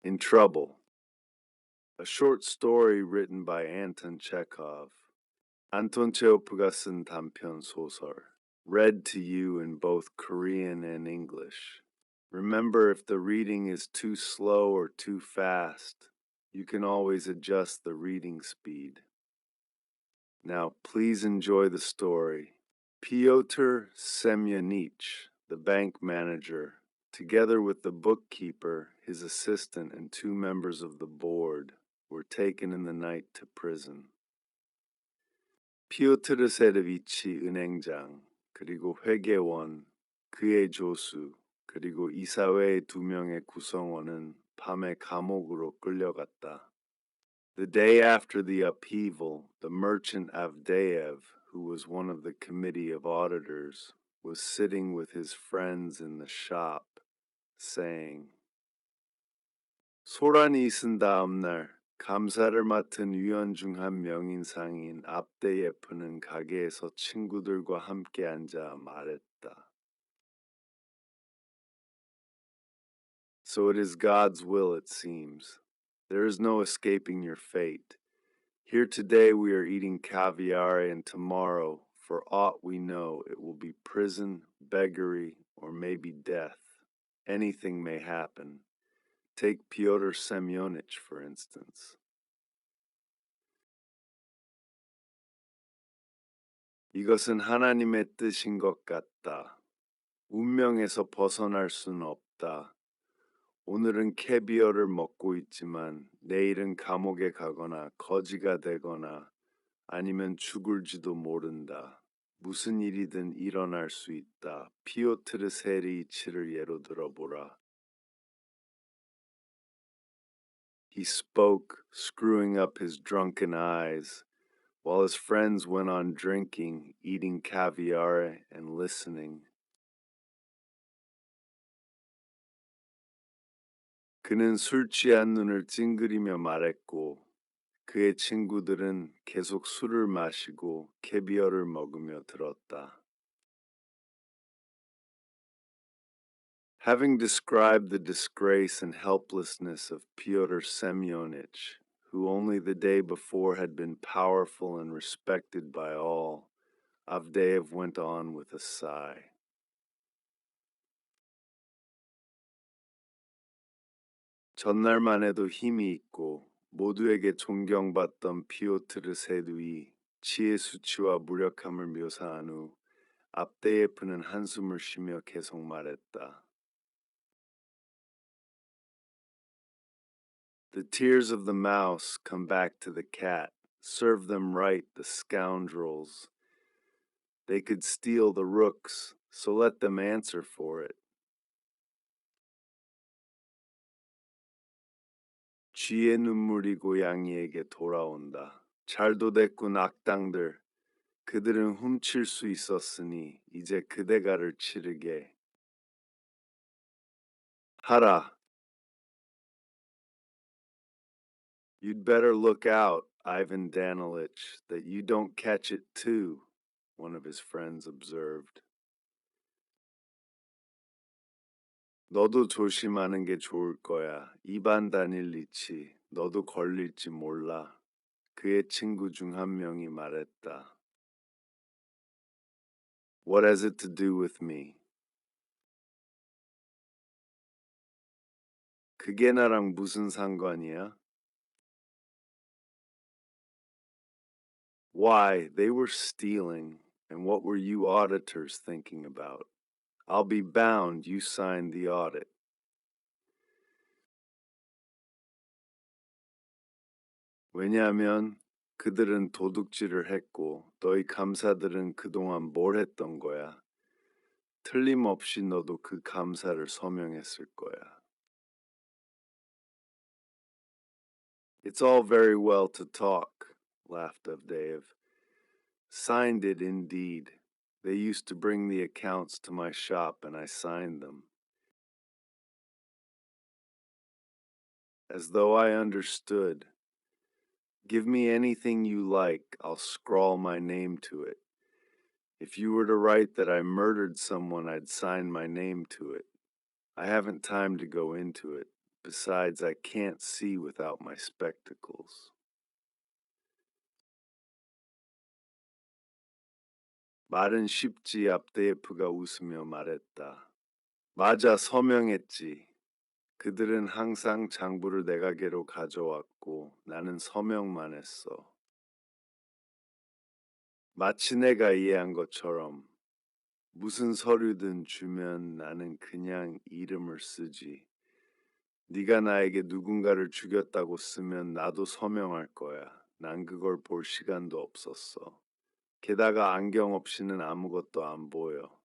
In Trouble, a short story written by Anton Chekhov. 안톤 체호프가 쓴 단편 소설. Read to you in both Korean and English. Remember, if the reading is too slow or too fast, you can always adjust the reading speed. Now, please enjoy the story. Pyotr Semyonich, the bank manager, together with the bookkeeper, his assistant, and 2 members of the board, were taken in the night to prison. 피오트르 세르비치 은행장, 그리고 회계원, 그의 조수, 그리고 이사회의 2명의 구성원은 밤에 감옥으로 끌려갔다. The day after the upheaval, the merchant Avdeyev, who was one of the committee of auditors, was sitting with his friends in the shop, saying, 소란이 있은 다음 날 감사를 맡은 위원 중 한 명인상인 압데예프는 가게에서 친구들과 함께 앉아 말했다. So it is God's will, it seems. There is no escaping your fate. Here today we are eating caviar, and tomorrow, for aught we know, it will be prison, beggary, or maybe death. Anything may happen. Take Pyotr Semyonich, for instance. 이것은 하나님의 뜻인 것 같다. 운명에서 벗어날 수는 없다. 오늘은 캐비어를 먹고 있지만 내일은 감옥에 가거나 거지가 되거나 아니면 죽을지도 모른다. 무슨 일이든 일어날 수 있다. 피오트르 세리치를 예로 들어보라. He spoke, screwing up his drunken eyes, while his friends went on drinking, eating caviar, and listening. 그는 술 취한 눈을 찡그리며 말했고 그의 친구들은 계속 술을 마시고 캐비어를 먹으며 들었다. Having described the disgrace and helplessness of Pyotr Semyonich, who only the day before had been powerful and respected by all, Avdeyev went on with a sigh. 전날만 해도 힘이 있고 모두에게 존경받던 피오트르 세두이 치의 수치와 무력함을 묘사한 후 압데예프는 한숨을 쉬며 계속 말했다. The tears of the mouse come back to the cat. Serve them right, the scoundrels. They could steal the rooks, so let them answer for it. 쥐의 눈물이 고양이에게 돌아온다. 잘도 됐군 악당들. 그들은 훔칠 수 있었으니 이제 그 대가를 치르게 하라. You'd better look out, Ivan Danilich, that you don't catch it too, one of his friends observed. 너도 조심하는 게 좋을 거야. 이반 다닐리치, 너도 걸릴지 몰라. 그의 친구 중 한 명이 말했다. What has it to do with me? 그게 나랑 무슨 상관이야? Why, they were stealing, and what were you auditors thinking about? I'll be bound you signed the audit. 왜냐하면 그들은 도둑질을 했고 너희 감사들은 그동안 뭘 했던 거야? 틀림없이 너도 그 감사를 서명했을 거야. It's all very well to talk, laughed Avdeyev. Signed it indeed. They used to bring the accounts to my shop and I signed them. As though I understood. Give me anything you like, I'll scrawl my name to it. If you were to write that I murdered someone, I'd sign my name to it. I haven't time to go into it. Besides, I can't see without my spectacles. 말은 쉽지. 압데예프가 웃으며 말했다. 맞아, 서명했지. 그들은 항상 장부를 내가게로 가져왔고 나는 서명만 했어. 마치 내가 이해한 것처럼 무슨 서류든 주면 나는 그냥 이름을 쓰지. 네가 나에게 누군가를 죽였다고 쓰면 나도 서명할 거야. 난 그걸 볼 시간도 없었어. 게다가 안경 없이는 아무것도 안 보여.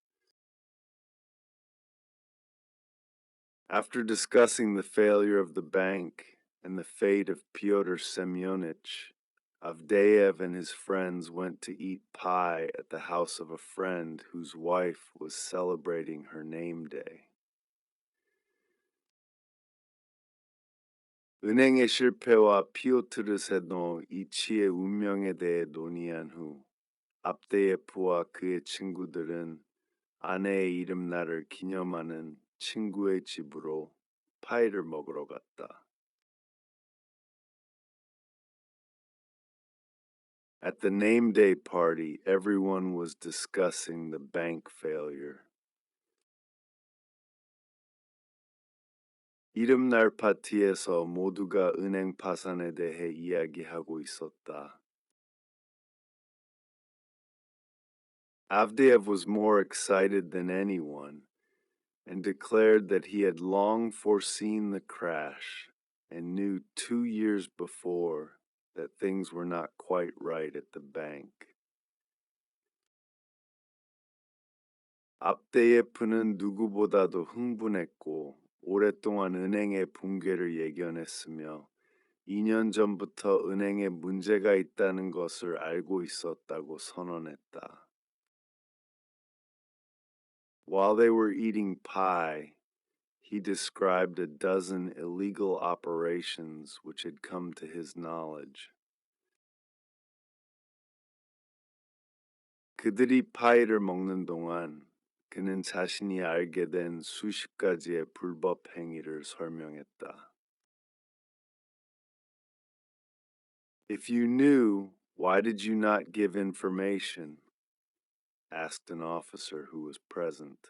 After discussing the failure of the bank and the fate of Pyotr Semyonich, Avdeyev and his friends went to eat pie at the house of a friend whose wife was celebrating her name day. 은행의 실패와 피오트르 세노 이치의 운명에 대해 논의한 후 압데예프와 그의 친구들은 아내의 이름날을 기념하는 친구의 집으로 파이를 먹으러 갔다. At the name day party, everyone was discussing the bank failure. 이름날 파티에서 모두가 은행 파산에 대해 이야기하고 있었다. Avdeyev was more excited than anyone and declared that he had long foreseen the crash and knew 2 years before that things were not quite right at the bank. 압데예프는 누구보다도 흥분했고 오랫동안 은행의 붕괴를 예견했으며 2년 전부터 은행에 문제가 있다는 것을 알고 있었다고 선언했다. While they were eating pie, he described a dozen illegal operations which had come to his knowledge. 그들이 파이를 먹는 동안 그는 자신이 알게 된 수십 가지의 불법 행위를 설명했다. If you knew, why did you not give information? Asked an officer who was present.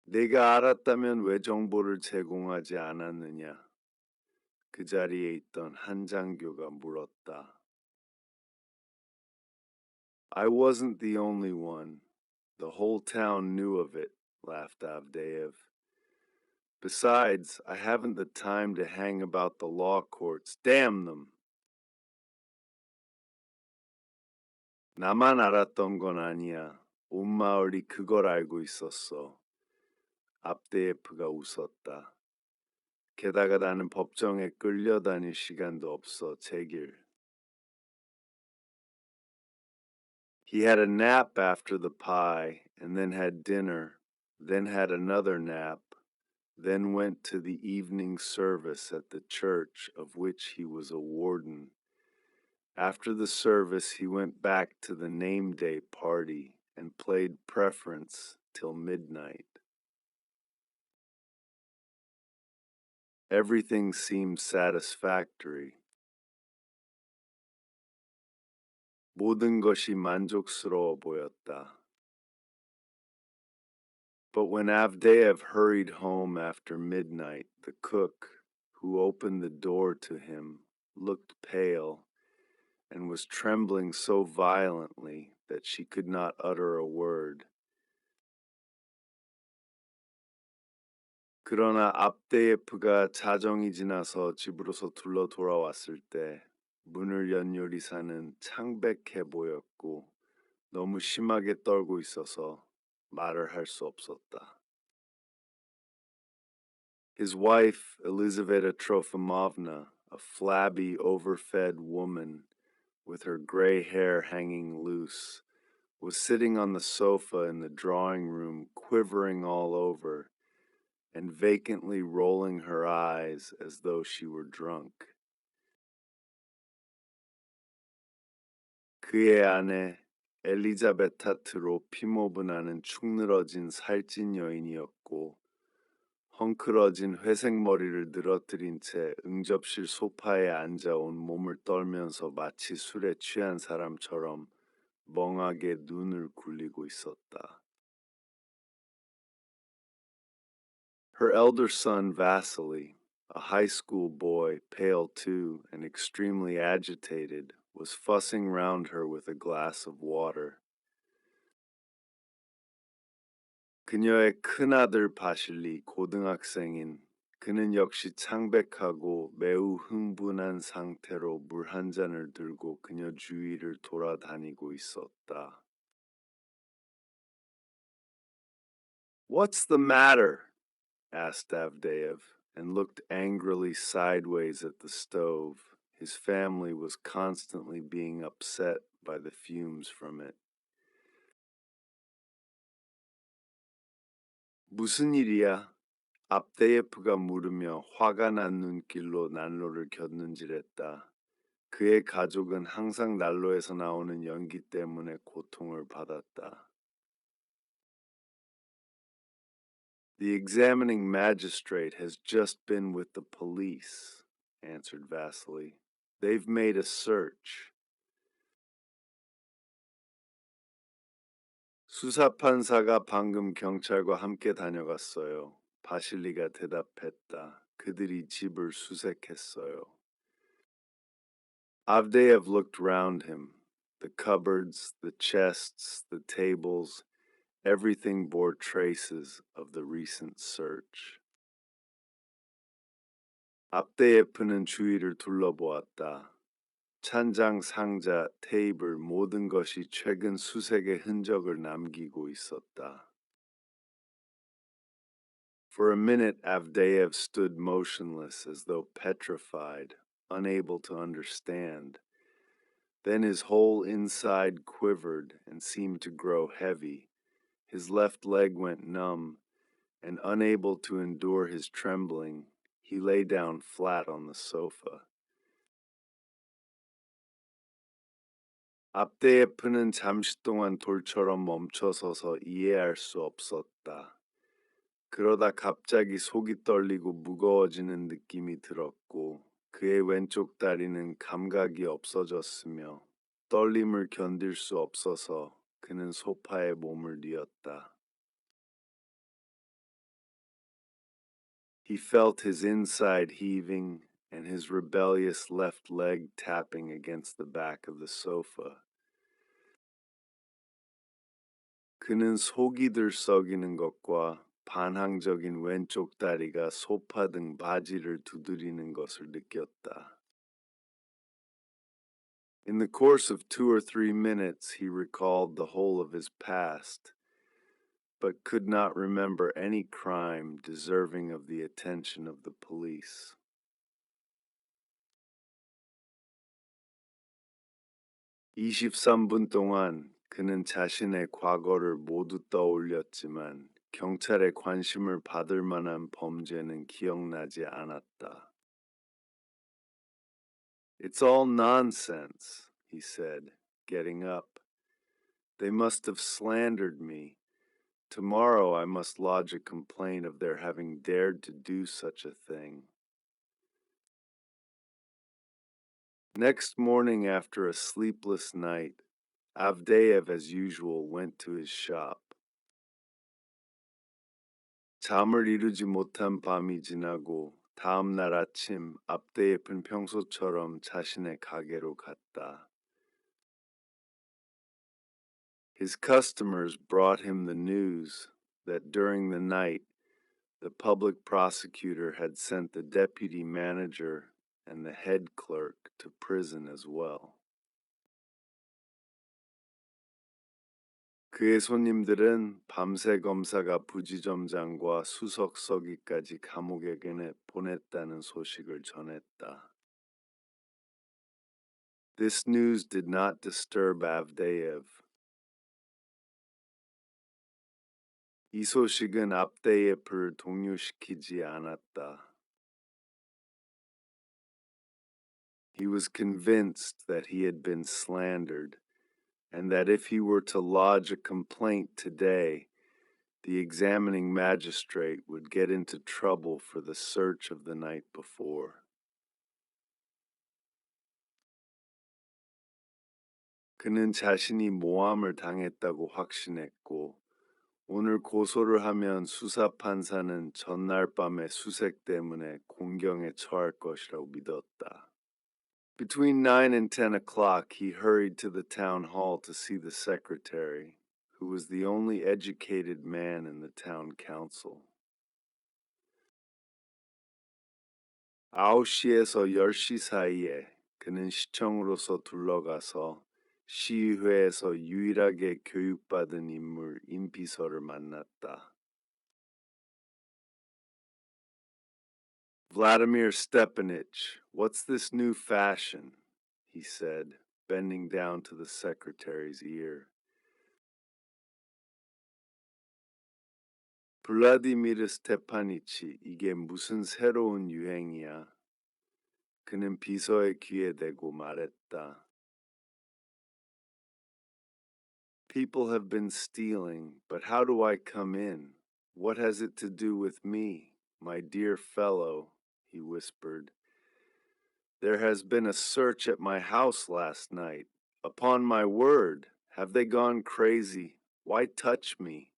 네가 알았다면 왜 정보를 제공하지 않았느냐? 그 자리에 있던 한 장교가 물었다. I wasn't the only one. The whole town knew of it, laughed Avdeyev. Besides, I haven't the time to hang about the law courts. Damn them! 나만 알았던 건 아니야. 온 마을이 그걸 알고 있었어. 압데예프가 웃었다. 게다가 나는 법정에 끌려다닐 시간도 없어, 제길. He had a nap after the pie, and then had dinner, then had another nap, then went to the evening service at the church of which he was a warden. After the service, he went back to the name day party and played preference till midnight. Everything seemed satisfactory. 모든 것이 만족스러워 보였다. But when Avdeyev hurried home after midnight, the cook, who opened the door to him, looked pale and was trembling so violently that she could not utter a word. 그러나 압데예프가 자정이 지나서 집으로서 둘러 돌아왔을 때 문을 연 요리사는 창백해 보였고 너무 심하게 떨고 있어서 말을 할 수 없었다. His wife, Elizaveta Trofimovna, a flabby, overfed woman with her gray hair hanging loose, was sitting on the sofa in the drawing room, quivering all over and vacantly rolling her eyes as though she were drunk. 그의 아내 엘리자베타 트로피모브나는 축 늘어진 살찐 여인이었고 헝클어진 회색 머리를 늘어뜨린 채 응접실 소파에 앉아 온 몸을 떨면서 마치 술에 취한 사람처럼 멍하게 눈을 굴리고 있었다. Her elder son, Vasily, a high school boy, pale too and extremely agitated, was fussing round her with a glass of water. 그녀의 큰아들 바실리, 고등학생인 그는 역시 창백하고 매우 흥분한 상태로 물 한 잔을 들고 그녀 주위를 돌아다니고 있었다. What's the matter? asked Avdeyev, and looked angrily sideways at the stove. His family was constantly being upset by the fumes from it. 무슨 일이야? 압데예프가 물으며 화가 난 눈길로 난로를 곁눈질했다. 그의 가족은 항상 난로에서 나오는 연기 때문에 고통을 받았다. The examining magistrate has just been with the police, answered Vasily. They've made a search. 수사판사가 방금 경찰과 함께 다녀갔어요. 바실리가 대답했다. 그들이 집을 수색했어요. Avdeyev looked round him. The cupboards, the chests, the tables, everything bore traces of the recent search. 압데예프는 주위를 둘러보았다. 찬장, 상자, 테이블 모든 것이 최근 수색의 흔적을 남기고 있었다. For a minute Avdeyev stood motionless as though petrified, unable to understand. Then his whole inside quivered and seemed to grow heavy. His left leg went numb, and unable to endure his trembling, he lay down flat on the sofa. 압데예프는 잠시 동안 돌처럼 멈춰서서 이해할 수 없었다. 그러다 갑자기 속이 떨리고 무거워지는 느낌이 들었고 그의 왼쪽 다리는 감각이 없어졌으며 떨림을 견딜 수 없어서 그는 소파에 몸을 뉘었다. He felt his inside heaving and his rebellious left leg tapping against the back of the sofa. 그는 속이 들썩이는 것과 반항적인 왼쪽 다리가 소파 등 바지를 두드리는 것을 느꼈다. In the course of 2 or 3 minutes he recalled the whole of his past, but could not remember any crime deserving of the attention of the police. 23분 동안 그는 자신의 과거를 모두 떠올렸지만 경찰의 관심을 받을 만한 범죄는 기억나지 않았다. It's all nonsense, he said, getting up. They must have slandered me. Tomorrow I must lodge a complaint of their having dared to do such a thing. Next morning, after a sleepless night, Avdeyev, as usual, went to his shop. 잠을 이루지 못한 밤이 지나고 다음 날 아침 압데예프는 평소처럼 자신의 가게로 갔다. His customers brought him the news that during the night the public prosecutor had sent the deputy manager and the head clerk to prison as well. 그의 손님들은 밤새 검사가 부지점장과 수석 서기까지 감옥에 보냈다는 소식을 전했다. This news did not disturb Avdeyev. 이 소식은 압데예프를 동요시키지 않았다. He was convinced that he had been slandered, and that if he were to lodge a complaint today, the examining magistrate would get into trouble for the search of the night before. 그는 자신이 모함을 당했다고 확신했고 오늘 고소를 하면 수사 판사는 전날 밤의 수색 때문에 공경에 처할 것이라고 믿었다. Between 9 and 10 o'clock, he hurried to the town hall to see the secretary, who was the only educated man in the town council. 9시에서 10시 사이에 그는 시청으로서 둘러가서 시의회에서 유일하게 교육받은 인물 임비서를 만났다. Vladimir Stepanich, what's this new fashion? He said, bending down to the secretary's ear. 블라디미르 스테파니치, 이게 무슨 새로운 유행이야? 그는 비서의 귀에 대고 말했다. People have been stealing, but how do I come in? What has it to do with me, my dear fellow? He whispered. There has been a search at my house last night. Upon my word, have they gone crazy? Why touch me?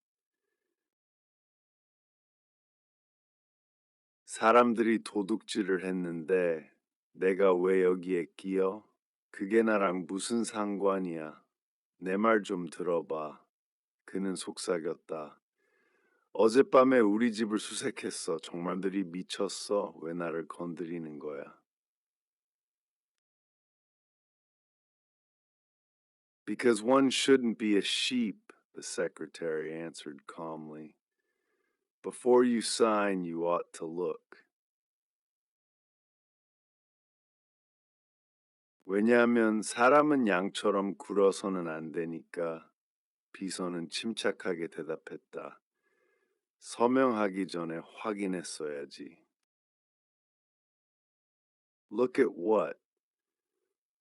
사람들이 도둑질을 했는데 내가 왜 여기에 끼어? 그게 나랑 무슨 상관이야? 내 말 좀 들어봐. 그는 속삭였다. 어젯밤에 우리 집을 수색했어. 정말들이 미쳤어. 왜 나를 건드리는 거야? Because one shouldn't be a sheep, the secretary answered calmly. Before you sign, you ought to look. 왜냐하면 사람은 양처럼 굴어서는 안 되니까. 비서는 침착하게 대답했다. 서명하기 전에 확인했어야지. Look at what?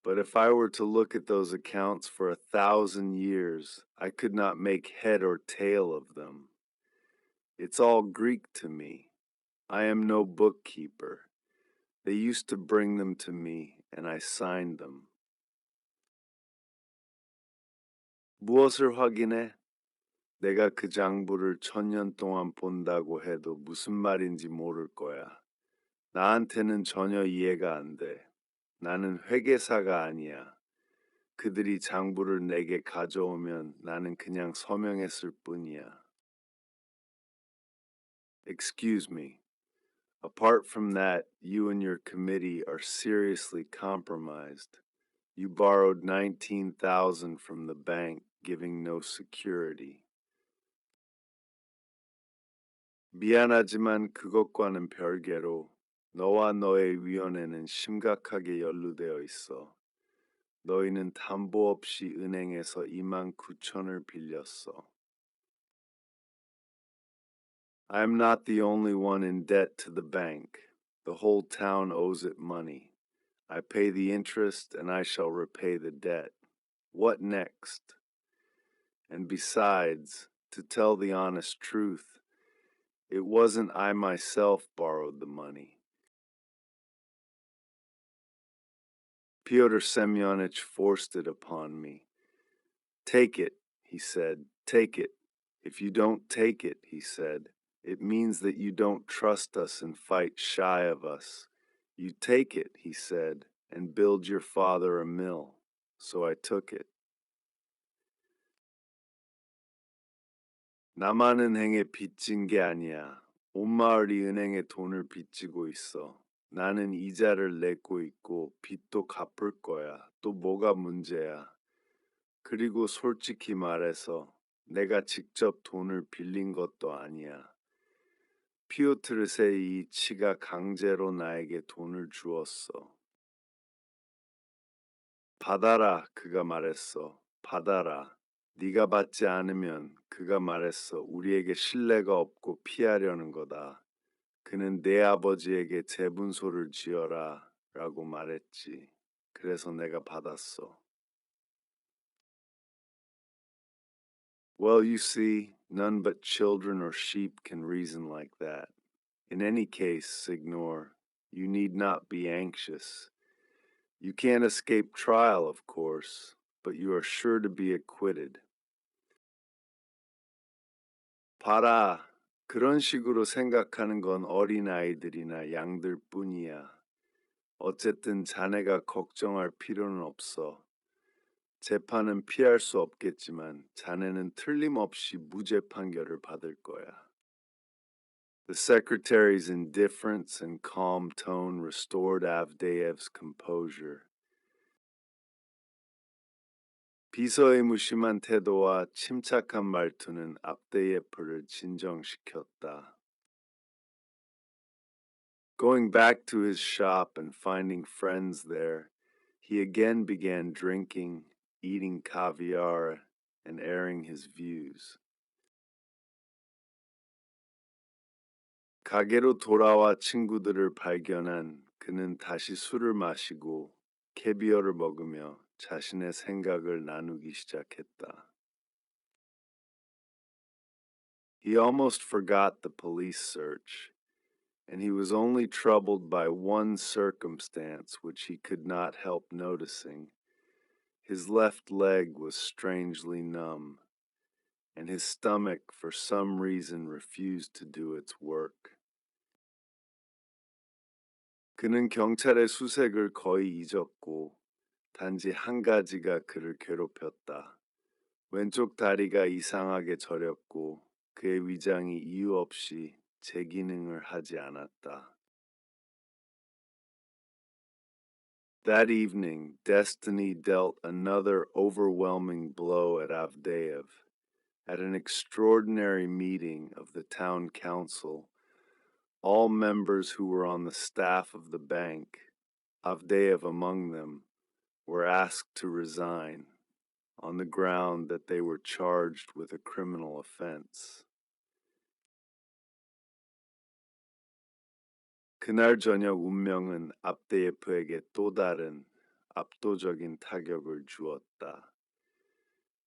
But if I were to look at those accounts for 1,000 years, I could not make head or tail of them. It's all Greek to me. I am no bookkeeper. They used to bring them to me, and I signed them. 무엇을 확인해? 내가 그 장부를 1,000년 동안 본다고 해도 무슨 말인지 모를 거야. 나한테는 전혀 이해가 안 돼. 나는 회계사가 아니야. 그들이 장부를 내게 가져오면 나는 그냥 서명했을 뿐이야. Excuse me. Apart from that, you and your committee are seriously compromised. You borrowed $19,000 from the bank, giving no security. 미안하지만 그것과는 별개로 너와 너의 위원회는 심각하게 연루되어 있어. 너희는 담보 없이 은행에서 29,000을 빌렸어. I am not the only one in debt to the bank. The whole town owes it money. I pay the interest and I shall repay the debt. What next? And besides, to tell the honest truth, it wasn't I myself borrowed the money. Pyotr Semyonich forced it upon me. Take it, he said, take it. If you don't take it, he said, it means that you don't trust us and fight shy of us. You take it, he said, and build your father a mill. So I took it. 나만 은행에 빚진 게 아니야. 온 마을이 은행에 돈을 빚지고 있어. 나는 이자를 내고 있고 빚도 갚을 거야. 또 뭐가 문제야? 그리고 솔직히 말해서 내가 직접 돈을 빌린 것도 아니야. 피오트르세 이 치가 강제로 나에게 돈을 주었어. 받아라, 그가 말했어. 받아라. 네가 받지 않으면 그가 말했어. 우리에게 신뢰가 없고 피하려는 거다. 그는 내 아버지에게 재분소를 지어라 라고 말했지. 그래서 내가 받았어. Well, you see, None but children or sheep can reason like that. In any case, Signor, you need not be anxious. You can't escape trial, of course, but you are sure to be acquitted. 봐라, 그런 식으로 생각하는 건 어린아이들이나 양들 뿐이야. 어쨌든 자네가 걱정할 필요는 없어. 재판은 피할 수 없겠지만 자네는 틀림없이 무죄 판결을 받을 거야. The secretary's indifference and calm tone restored Avdeyev's composure. 비서의 무심한 태도와 침착한 말투는 압데예프를 진정시켰다. Going back to his shop and finding friends there, he again began drinking, eating caviar, and airing his views. 가게로 돌아와 친구들을 발견한 그는 다시 술을 마시고 캐비어를 먹으며 자신의 생각을 나누기 시작했다. He almost forgot the police search, and he was only troubled by one circumstance which he could not help noticing. His left leg was strangely numb, and his stomach for some reason refused to do its work. 그는 경찰의 수색을 거의 잊었고 단지 한 가지가 그를 괴롭혔다. 왼쪽 다리가 이상하게 저렸고 그의 위장이 이유 없이 재기능을 하지 않았다. That evening, destiny dealt another overwhelming blow at Avdeyev. At an extraordinary meeting of the town council, all members who were on the staff of the bank, Avdeyev among them, were asked to resign on the ground that they were charged with a criminal offense. 그날 저녁 운명은 압데예프에게 또 다른 압도적인 타격을 주었다.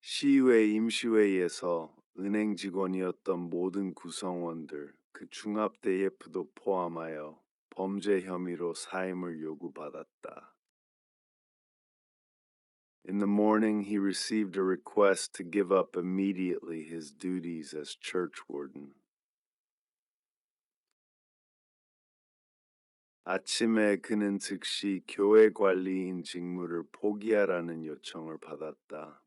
시의회 임시회의에서 은행 직원이었던 모든 구성원들, 그 중압데예프도 포함하여 범죄 혐의로 사임을 요구받았다. In the morning, he received a request to give up immediately his duties as church warden. 아침에 그는 즉시 교회 관리인 직무를 포기하라는 요청을 받았다.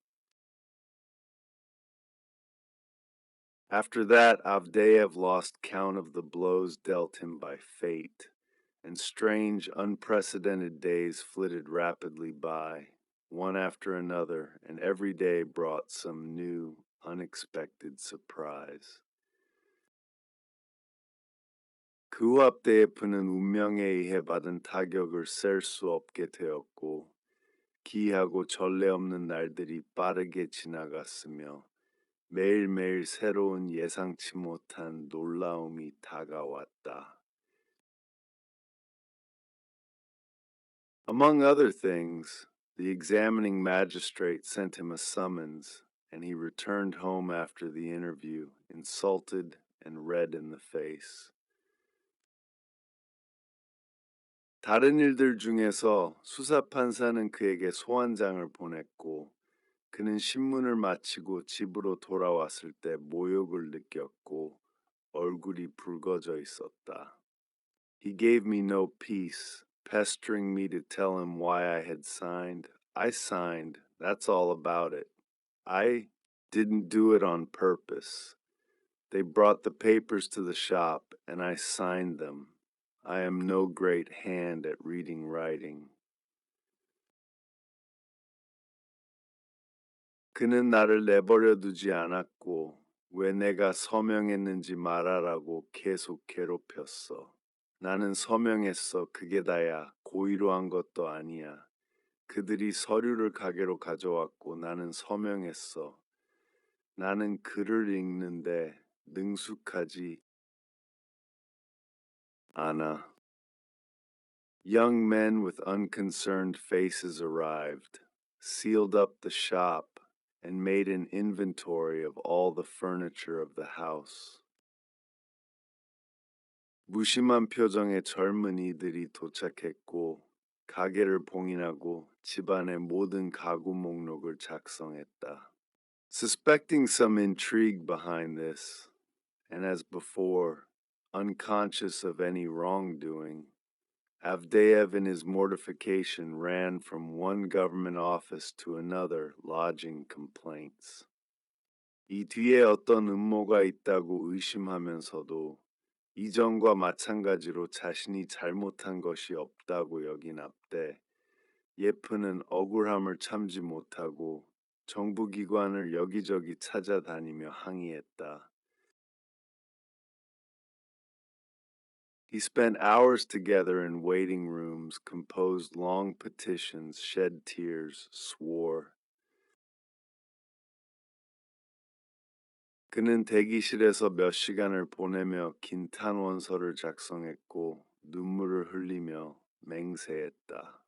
After that, Avdeyev lost count of the blows dealt him by fate, and strange, unprecedented days flitted rapidly by, one after another, and every day brought some new, unexpected surprise. 그 후 압데예프는 운명에 의해 받은 타격을 셀 수 없게 되었고 기이하고 전례 없는 날들이 빠르게 지나갔으며 매일매일 새로운 예상치 못한 놀라움이 다가왔다. Among other things, the examining magistrate sent him a summons, and he returned home after the interview, insulted and red in the face. 다른 일들 중에서 수사판사는 그에게 소환장을 보냈고 그는 신문을 마치고 집으로 돌아왔을 때 모욕을 느꼈고 얼굴이 붉어져 있었다. He gave me no peace, pestering me to tell him why I had signed. I signed, that's all about it. I didn't do it on purpose. They brought the papers to the shop and I signed them. I am no great hand at reading writing. 그는 나를 내버려 두지 않았고 왜 내가 서명했는지 말하라고 계속 괴롭혔어. 나는 서명했어. 그게 다야. 고의로 한 것도 아니야. 그들이 서류를 가게로 가져왔고 나는 서명했어. 나는 글을 읽는데 능숙하지 않아. Young men with unconcerned faces arrived, sealed up the shop, and made an inventory of all the furniture of the house. 무심한 표정의 젊은이들이 도착했고 가게를 봉인하고 집안의 모든 가구 목록을 작성했다. Suspecting some intrigue behind this, and as before, unconscious of any wrongdoing, Avdeyev in his mortification ran from one government office to another lodging complaints. 이 뒤에 어떤 음모가 있다고 의심하면서도 이전과 마찬가지로 자신이 잘못한 것이 없다고 여긴 압대, 예프는 억울함을 참지 못하고 정부기관을 여기저기 찾아다니며 항의했다. He spent hours together in waiting rooms, composed long petitions, shed tears, swore. 그는 대기실에서 몇 시간을 보내며 긴 탄원서를 작성했고 눈물을 흘리며 맹세했다.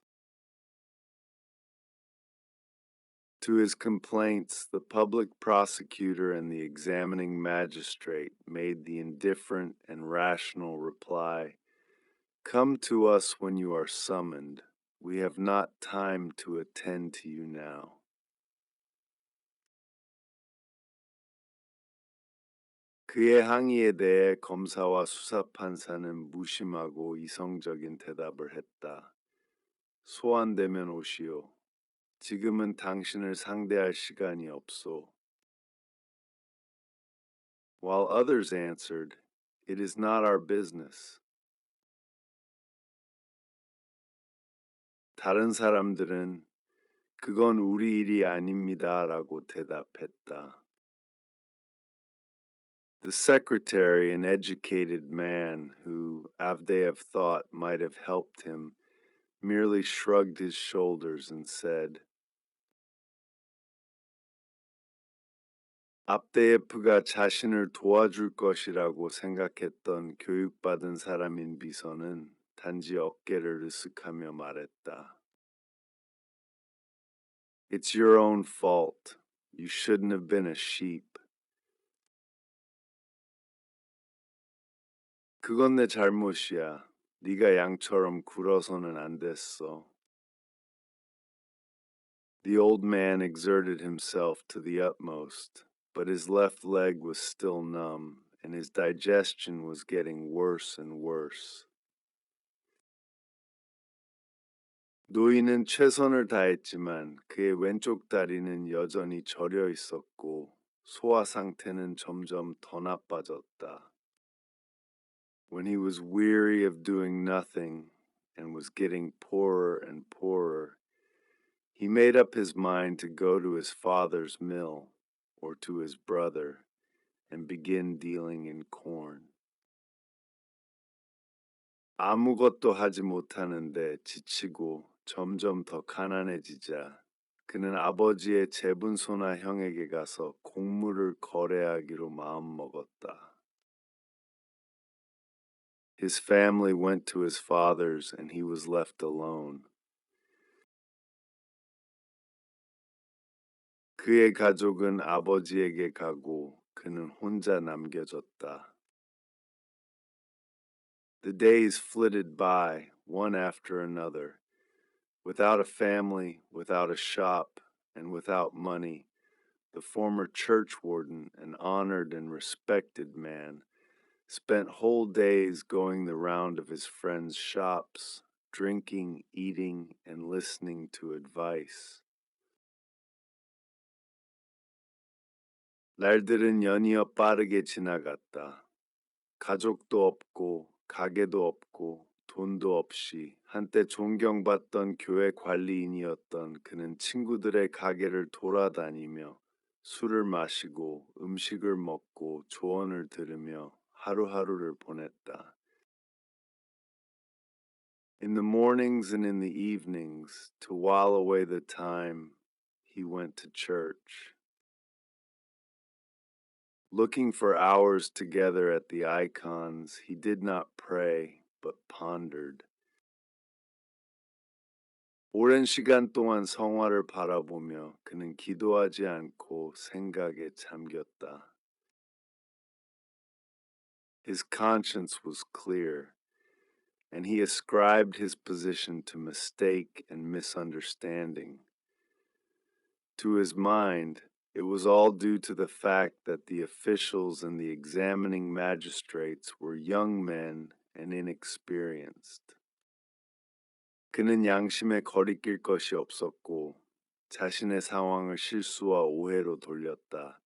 To his complaints, the public prosecutor and the examining magistrate made the indifferent and rational reply, "Come to us when you are summoned. We have not time to attend to you now." 그의 항의에 대해 검사와 수사판사는 무심하고 이성적인 대답을 했다. 소환되면 오시오. 지금은 당신을 상대할 시간이 없소. While others answered, "It is not our business." 다른 사람들은 그건 우리 일이 아닙니다라고 대답했다. The secretary, an educated man who Avdeyev thought might have helped him, merely shrugged his shoulders and said, 압데예프가 자신을 도와줄 것이라고 생각했던 교육받은 사람인 비서는 단지 어깨를 으쓱하며 말했다. It's your own fault. You shouldn't have been a sheep. 그건 내 잘못이야. 네가 양처럼 굴어서는 안 됐어. The old man exerted himself to the utmost, but his left leg was still numb, and his digestion was getting worse and worse. 노인은 최선을 다했지만 그의 왼쪽 다리는 여전히 저려 있었고 소화 상태는 점점 더 나빠졌다. When he was weary of doing nothing and was getting poorer and poorer, he made up his mind to go to his father's mill or to his brother and begin dealing in corn. 아무것도 하지 못하는데 지치고 점점 더 가난해지자 그는 아버지의 재분소나 형에게 가서 곡물을 거래하기로 마음먹었다. His family went to his father's and he was left alone. 그의 가족은 아버지에게 가고 그는 혼자 남겨졌다. The days flitted by, one after another. Without a family, without a shop, and without money, the former church warden, an honored and respected man, spent whole days going the round of his friends' shops, drinking, eating, and listening to advice. 날들은 연이어 빠르게 지나갔다. 가족도 없고 가게도 없고 돈도 없이 한때 존경받던 교회 관리인이었던 그는 친구들의 가게를 돌아다니며 술을 마시고 음식을 먹고 조언을 들으며 하루하루를 보냈다. In the mornings and in the evenings, to while away the time, he went to church. Looking for hours together at the icons, he did not pray, but pondered. 오랜 시간 동안 성화를 바라보며 그는 기도하지 않고 생각에 잠겼다. His conscience was clear, and he ascribed his position to mistake and misunderstanding. To his mind, it was all due to the fact that the officials and the examining magistrates were young men and inexperienced. 그는 양심에 거리낄 것이 없었고 자신의 상황을 실수와 오해로 돌렸다.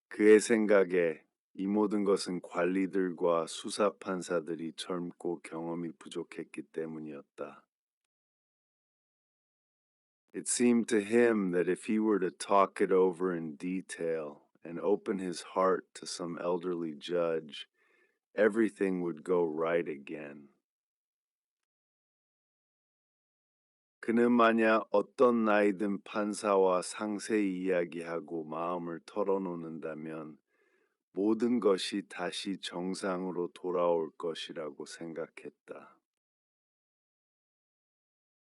그의 생각에 이 모든 것은 관리들과 수사판사들이 젊고 경험이 부족했기 때문이었다. It seemed to him that if he were to talk it over in detail and open his heart to some elderly judge, everything would go right again. 그는 만약 어떤 나이든 판사와 상세히 이야기하고 마음을 털어놓는다면 모든 것이 다시 정상으로 돌아올 것이라고 생각했다.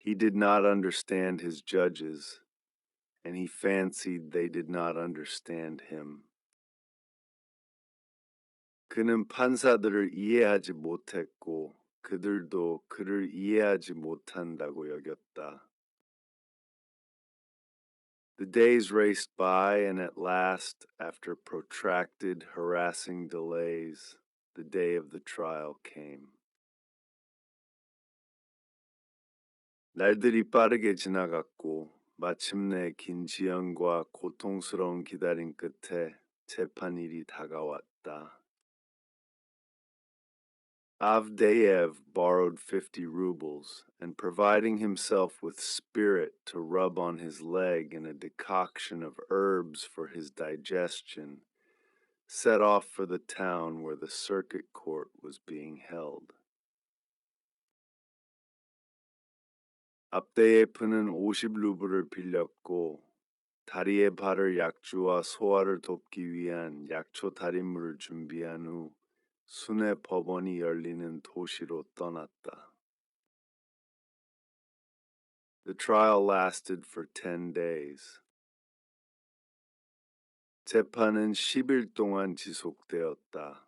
He did not understand his judges, and he fancied they did not understand him. 그는 판사들을 이해하지 못했고 그들도 그를 이해하지 못한다고 여겼다. The days raced by, and at last, after protracted, harassing delays, the day of the trial came. 날들이 빠르게 지나갔고 마침내 긴 지연과 고통스러운 기다림 끝에 재판일이 다가왔다. Avdeyev borrowed 50 rubles, and providing himself with spirit to rub on his leg and a decoction of herbs for his digestion, set off for the town where the circuit court was being held. 압데예프는 50루블을 빌렸고 다리에 바를 약주와 소화를 돕기 위한 약초 달인물을 준비한 후 순회 법원이 열리는 도시로 떠났다. The trial lasted for 10 days. 재판은 10일 동안 지속되었다.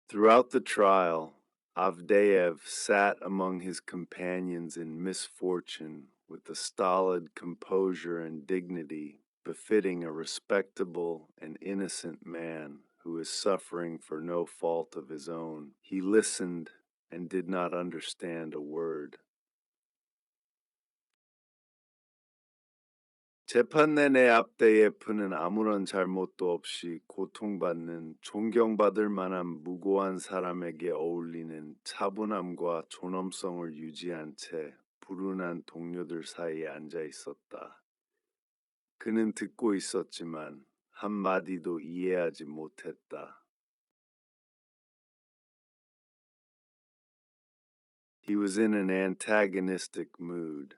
Throughout the trial, Avdeyev sat among his companions in misfortune with the stolid composure and dignity befitting a respectable and innocent man who is suffering for no fault of his own. He listened and did not understand a word. 재판 내내 압데예프는 아무런 잘못도 없이 고통받는 존경받을 만한 무고한 사람에게 어울리는 차분함과 존엄성을 유지한 채 불운한 동료들 사이에 앉아 있었다. 그는 듣고 있었지만 한마디도 이해하지 못했다. He was in an antagonistic mood.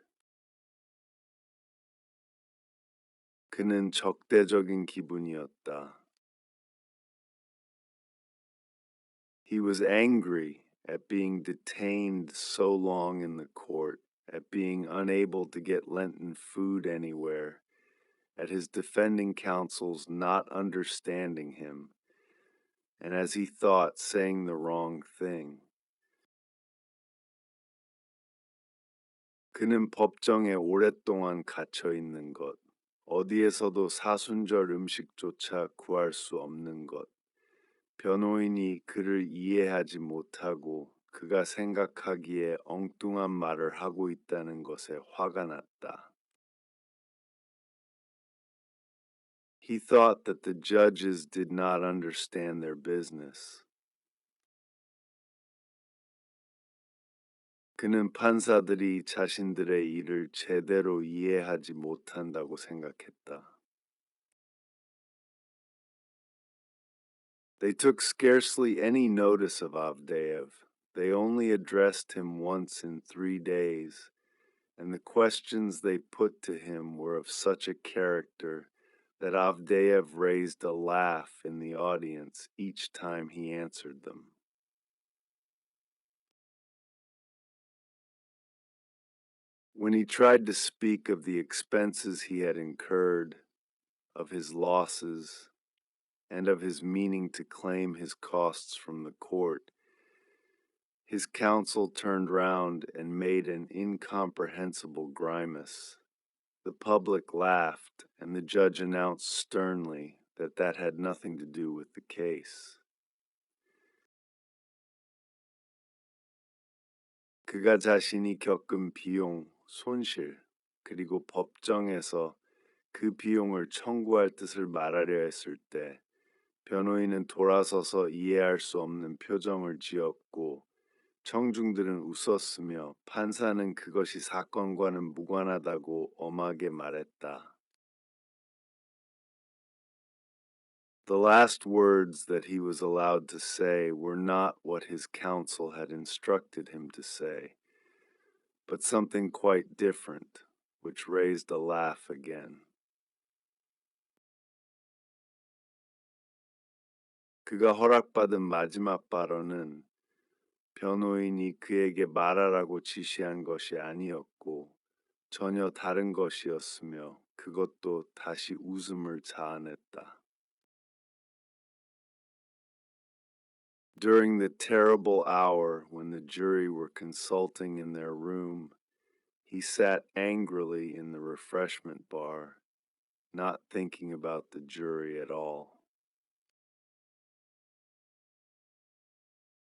그는 적대적인 기분이었다. He was angry at being detained so long in the court, at being unable to get Lenten food anywhere, at his defending counsels not understanding him, and as he thought saying the wrong thing. 그는 법정에 오랫동안 갇혀 있는 것, 어디에서도 사순절 음식조차 구할 수 없는 것, 변호인이 그를 이해하지 못하고 그가 생각하기에 엉뚱한 말을 하고 있다는 것에 화가 났다. He thought that the judges did not understand their business. 그는 판사들이 자신들의 일을 제대로 이해하지 못한다고 생각했다. They took scarcely any notice of Avdeyev. They only addressed him once in 3 days, and the questions they put to him were of such a character that Avdeyev raised a laugh in the audience each time he answered them. When he tried to speak of the expenses he had incurred, of his losses, and of his meaning to claim his costs from the court, his counsel turned round and made an incomprehensible grimace. The public laughed, and the judge announced sternly that that had nothing to do with the case. 그가 자신이 겪은 비용, 손실, 그리고 법정에서 그 비용을 청구할 뜻을 말하려 했을 때 변호인은 돌아서서 이해할 수 없는 표정을 지었고 청중들은 웃었으며 판사는 그것이 사건과는 무관하다고 엄하게 말했다. The last words that he was allowed to say were not what his counsel had instructed him to say, but something quite different, which raised a laugh again. 그가 허락받은 마지막 발언은 변호인이 그에게 말하라고 지시한 것이 아니었고 전혀 다른 것이었으며 그것도 다시 웃음을 자아냈다. During the terrible hour when the jury were consulting in their room, he sat angrily in the refreshment bar, not thinking about the jury at all.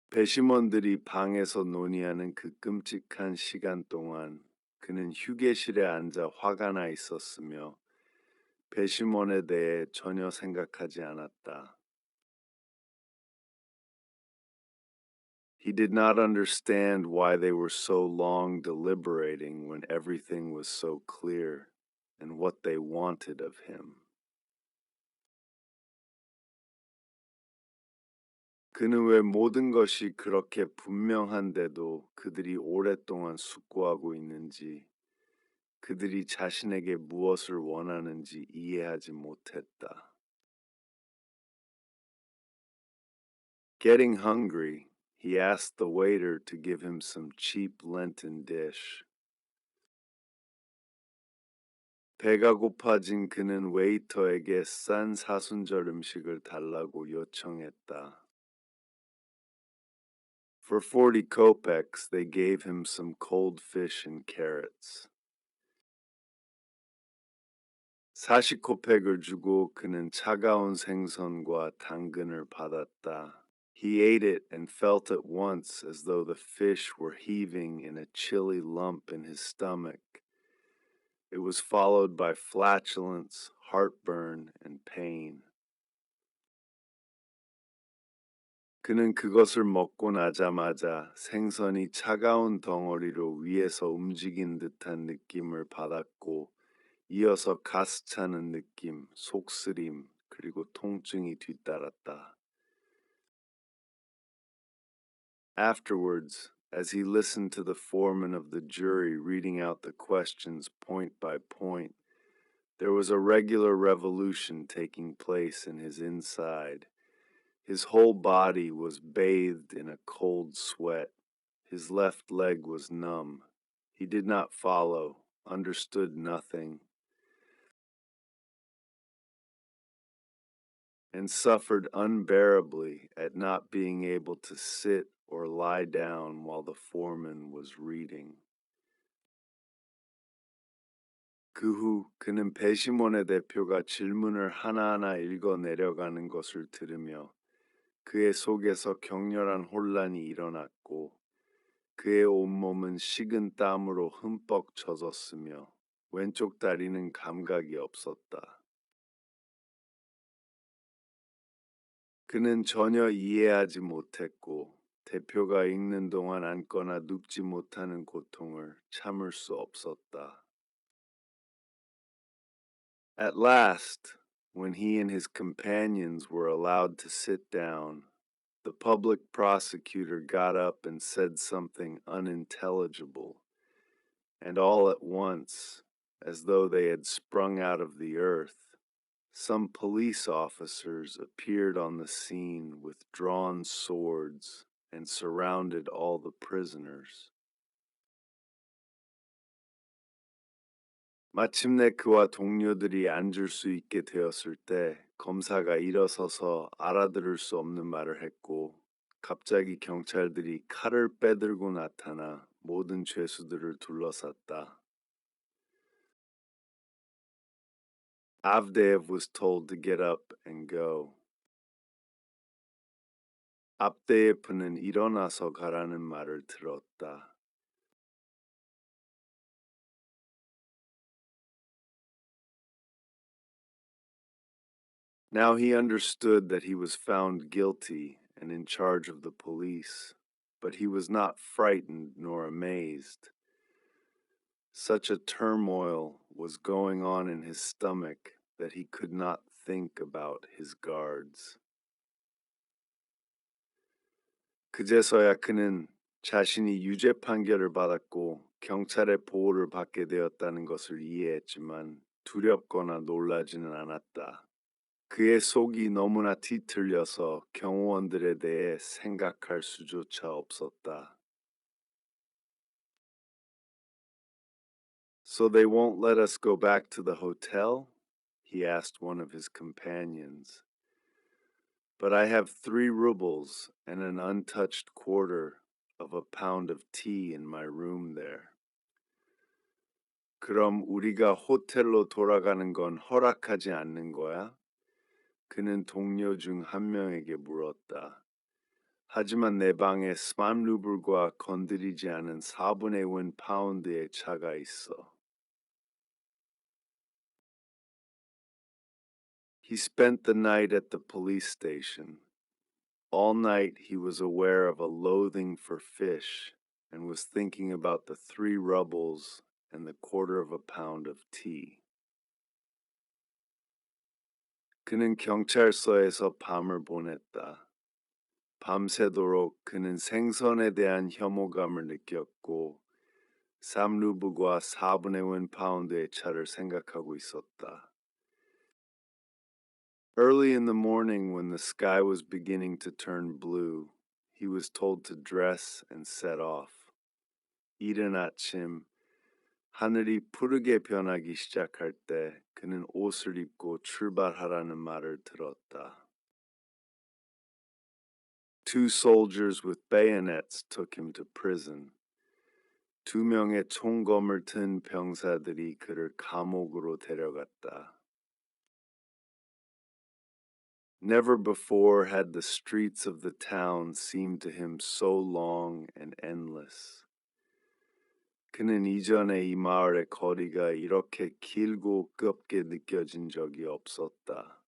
배심원들이 방에서 논의하는 그 끔찍한 시간 동안 그는 휴게실에 앉아 화가 나 있었으며 배심원에 대해 전혀 생각하지 않았다. He did not understand why they were so long deliberating when everything was so clear and what they wanted of him. 그는 왜 모든 것이 그렇게 분명한데도 그들이 오랫동안 숙고하고 있는지, 그들이 자신에게 무엇을 원하는지 이해하지 못했다. Getting hungry, he asked the waiter to give him some cheap Lenten dish. 배가 고파진 그는 웨이터에게 싼 사순절 음식을 달라고 요청했다. For 40 kopecks, they gave him some cold fish and carrots. 40코펙을 주고 그는 차가운 생선과 당근을 받았다. He ate it and felt at once as though the fish were heaving in a chilly lump in his stomach. It was followed by flatulence, heartburn, and pain. 그는 그것을 먹고 나자마자 생선이 차가운 덩어리로 위에서 움직인 듯한 느낌을 받았고 이어서 가스 차는 느낌, 속쓰림, 그리고 통증이 뒤따랐다. Afterwards, as he listened to the foreman of the jury reading out the questions point by point, there was a regular revolution taking place in his inside. His whole body was bathed in a cold sweat. His left leg was numb. He did not follow, understood nothing, and suffered unbearably at not being able to sit or lie down while the foreman was reading. 그 후 그는 배심원의 대표가 질문을 하나하나 읽어 내려가는 것을 들으며 그의 속에서 격렬한 혼란이 일어났고 그의 온몸은 식은 땀으로 흠뻑 젖었으며 왼쪽 다리는 감각이 없었다. 그는 전혀 이해하지 못했고 대표가 읽는 동안 앉거나 눕지 못하는 고통을 참을 수 없었다. At last, when he and his companions were allowed to sit down, the public prosecutor got up and said something unintelligible, and all at once, as though they had sprung out of the earth, some police officers appeared on the scene with drawn swords and surrounded all the prisoners. 마침내 그와 동료들이 앉을 수 있게 되었을 때 검사가 일어서서 알아들을 수 없는 말을 했고 갑자기 경찰들이 칼을 빼들고 나타나 모든 죄수들을 둘러쌌다. Avdeyev was told to get up and go. 압데예프는 일어나서 가라는 말을 들었다. Now he understood that he was found guilty and in charge of the police, but he was not frightened nor amazed. Such a turmoil was going on in his stomach that he could not think about his guards. 그제서야 그는 자신이 유죄 판결을 받았고 경찰의 보호를 받게 되었다는 것을 이해했지만 두렵거나 놀라지는 않았다. 그의 속이 너무나 뒤틀려서 경호원들에 대해 생각할 수조차 없었다. So they won't let us go back to the hotel? He asked one of his companions. But I have 3 rubles and an untouched quarter of a pound of tea in my room there. 그럼 우리가 호텔로 돌아가는 건 허락하지 않는 거야? 그는 동료 중 한 명에게 물었다. 하지만 내 방에 스맘루블과 건드리지 않은 4분의 1 파운드의 차가 있어. He spent the night at the police station. All night he was aware of a loathing for fish and was thinking about the 3 rubles and the quarter of a pound of tea. 그는 경찰서에서 밤을 보냈다. 밤새도록 그는 생선에 대한 혐오감을 느꼈고 3루브과 4분의 1 파운드의 차를 생각하고 있었다. Early in the morning, when the sky was beginning to turn blue, he was told to dress and set off. 이른 아침, 하늘이 푸르게 변하기 시작할 때 그는 옷을 입고 출발하라는 말을 들었다. 2 soldiers with bayonets took him to prison. 2명의 총검을 든 병사들이 그를 감옥으로 데려갔다. Never before had the streets of the town seemed to him so long and endless. 그는 이전에 이 마을의 거리가 이렇게 길고 끄겁게 느껴진 적이 없었다.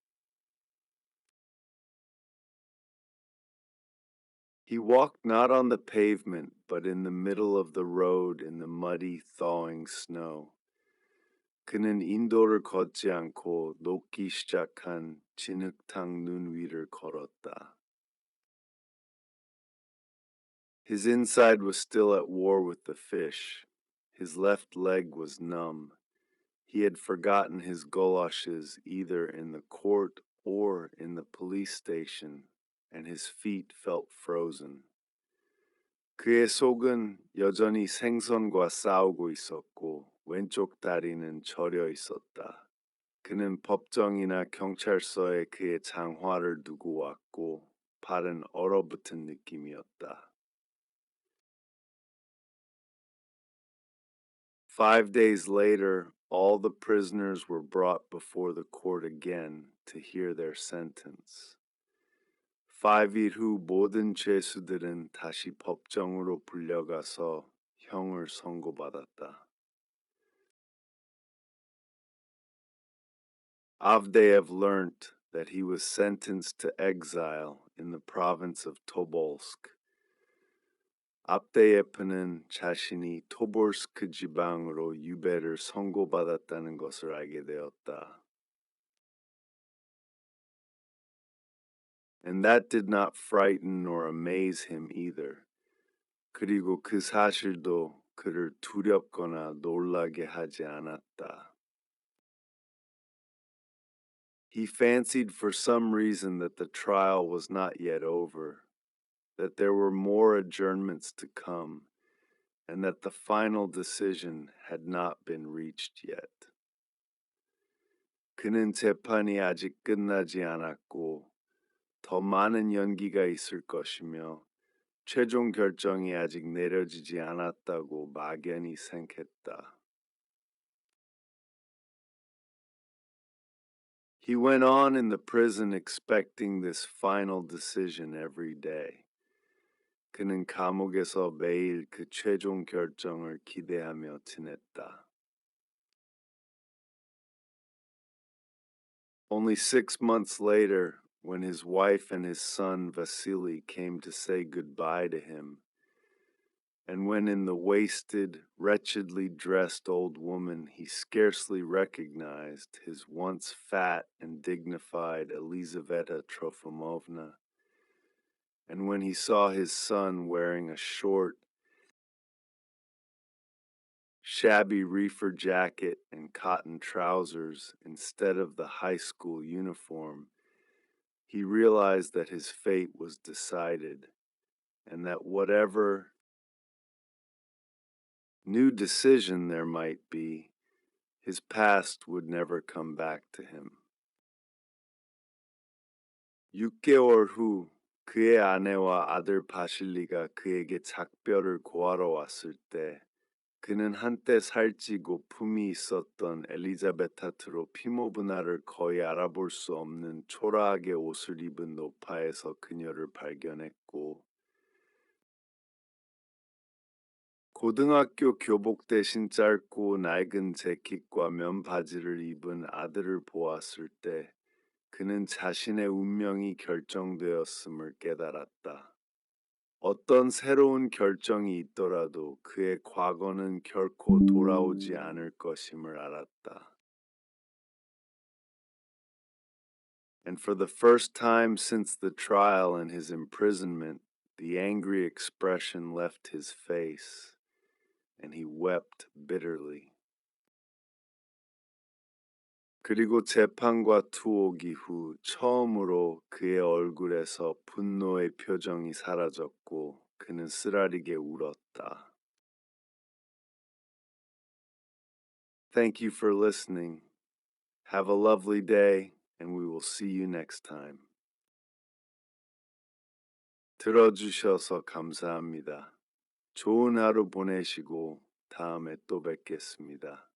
He walked not on the pavement, but in the middle of the road in the muddy, thawing snow. 그는 인도를 걷지 않고 녹기 시작한 진흙탕 눈 위를 걸었다. His inside was still at war with the fish. His left leg was numb. He had forgotten his goloshes either in the court or in the police station, and his feet felt frozen. 그의 속은 여전히 생선과 싸우고 있었고 왼쪽 다리는 저려 있었다. 그는 법정이나 경찰서에 그의 장화를 두고 왔고 발은 얼어붙은 느낌이었다. 5 days later, all the prisoners were brought before the court again to hear their sentence. 5일 후 모든 죄수들은 다시 법정으로 불려가서 형을 선고받았다. Avdeyev learnt that he was sentenced to exile in the province of Tobolsk. 압데예프는 자신이 토볼스크 지방으로 유배를 선고받았다는 것을 알게 되었다. And that did not frighten nor amaze him either. 그리고 그 사실도 그를 두렵거나 놀라게 하지 않았다. He fancied for some reason that the trial was not yet over, that there were more adjournments to come, and that the final decision had not been reached yet. 그는 재판이 아직 끝나지 않았고 더 많은 연기가 있을 것이며 최종 결정이 아직 내려지지 않았다고 막연히 생각했다. He went on in the prison expecting this final decision every day. 그는 감옥에서 매일 그 최종 결정을 기대하며 지냈다. Only 6 months later, when his wife and his son Vasily came to say goodbye to him, and when in the wasted, wretchedly dressed old woman he scarcely recognized his once fat and dignified Elizaveta Trofimovna, and when he saw his son wearing a short, shabby reefer jacket and cotton trousers instead of the high school uniform, he realized that his fate was decided and that whatever new decision there might be, his past would never come back to him. 6개월 후 그의 아내와 아들 바실리가 그에게 작별을 고하러 왔을 때 그는 한때 살찌고 품이 있었던 엘리자베타 트로피모브나를 거의 알아볼 수 없는 초라하게 옷을 입은 노파에서 그녀를 발견했고 고등학교 교복 대신 짧고 낡은 재킷과 면바지를 입은 아들을 보았을 때 그는 자신의 운명이 결정되었음을 깨달았다. 어떤 새로운 결정이 있더라도 그의 과거는 결코 돌아오지 않을 것임을 알았다. And for the first time since the trial and his imprisonment, the angry expression left his face, and he wept bitterly. 그리고 재판과 투옥 이후 처음으로 그의 얼굴에서 분노의 표정이 사라졌고 그는 쓰라리게 울었다. Thank you for listening. Have a lovely day, and we will see you next time. 들어주셔서 감사합니다. 좋은 하루 보내시고 다음에 또 뵙겠습니다.